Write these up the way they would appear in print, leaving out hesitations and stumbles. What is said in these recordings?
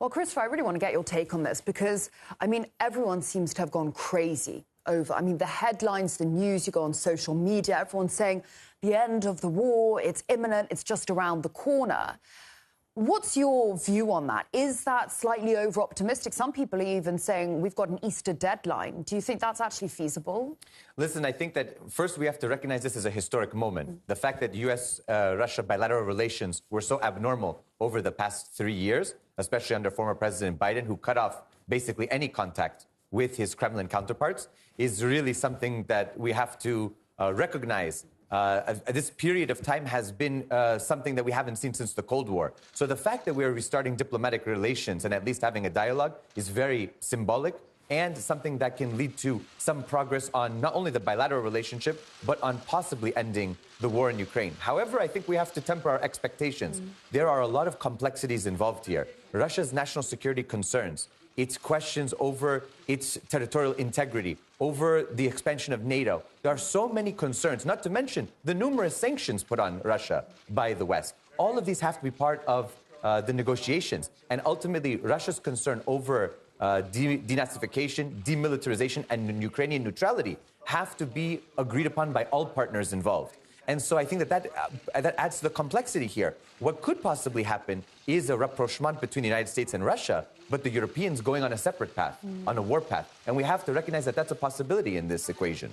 Well, Christopher, I really want to get your take on this because, everyone seems to have gone crazy over. The headlines, the news, you go on social media, everyone's saying the end of the war, it's imminent, it's just around the corner. What's your view on that? Is that slightly over-optimistic? Some people are even saying we've got an Easter deadline. Do you think that's actually feasible? Listen, I think that first we have to recognize this as a historic moment. The fact that U.S.-Russia bilateral relations were so abnormal over the past 3 years, especially under former President Biden, who cut off basically any contact with his Kremlin counterparts, is really something that we have to recognize. This period of time has been something that we haven't seen since the Cold War. So the fact that we're restarting diplomatic relations and at least having a dialogue is very symbolic and something that can lead to some progress on not only the bilateral relationship, but on possibly ending the war in Ukraine. However, I think we have to temper our expectations. There are a lot of complexities involved here. Russia's national security concerns, its questions over its territorial integrity, over the expansion of NATO. There are so many concerns, not to mention the numerous sanctions put on Russia by the West. All of these have to be part of the negotiations. And ultimately, Russia's concern over denazification, demilitarization, and Ukrainian neutrality have to be agreed upon by all partners involved. And so I think that adds to the complexity here. What could possibly happen is a rapprochement between the United States and Russia, but the Europeans going on a separate path, on a war path. And we have to recognize that that's a possibility in this equation.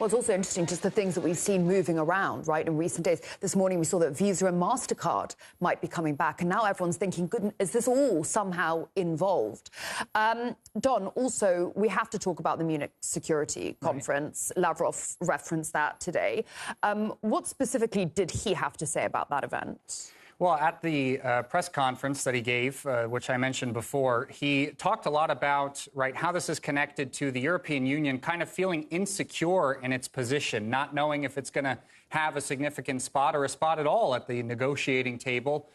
Well, it's also interesting just the things that we've seen moving around, right, in recent days. This morning we saw that Visa and MasterCard might be coming back, and now everyone's thinking, goodness, is this all somehow involved? Don, also, we have to talk about the Munich Security Conference. Right. Lavrov referenced that today. What specifically did he have to say about that event? Well, at the press conference that he gave, which I mentioned before, he talked a lot about, how this is connected to the European Union kind of feeling insecure in its position, not knowing if it's going to have a significant spot or a spot at all at the negotiating table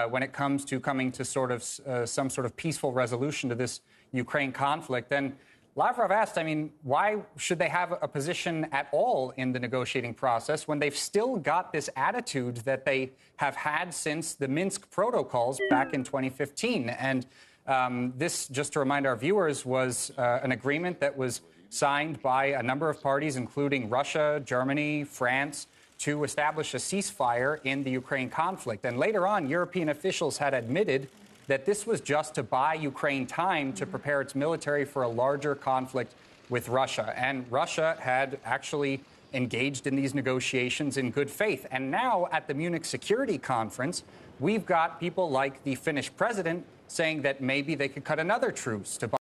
when it comes to coming to some sort of peaceful resolution to this Ukraine conflict. And Lavrov asked, why should they have a position at all in the negotiating process when they've still got this attitude that they have had since the Minsk protocols back in 2015? And this, just to remind our viewers, was an agreement that was signed by a number of parties, including Russia, Germany, France, to establish a ceasefire in the Ukraine conflict. And later on, European officials had admitted that this was just to buy Ukraine time to prepare its military for a larger conflict with Russia. And Russia had actually engaged in these negotiations in good faith. And now at the Munich Security Conference, we've got people like the Finnish president saying that maybe they could cut another truce to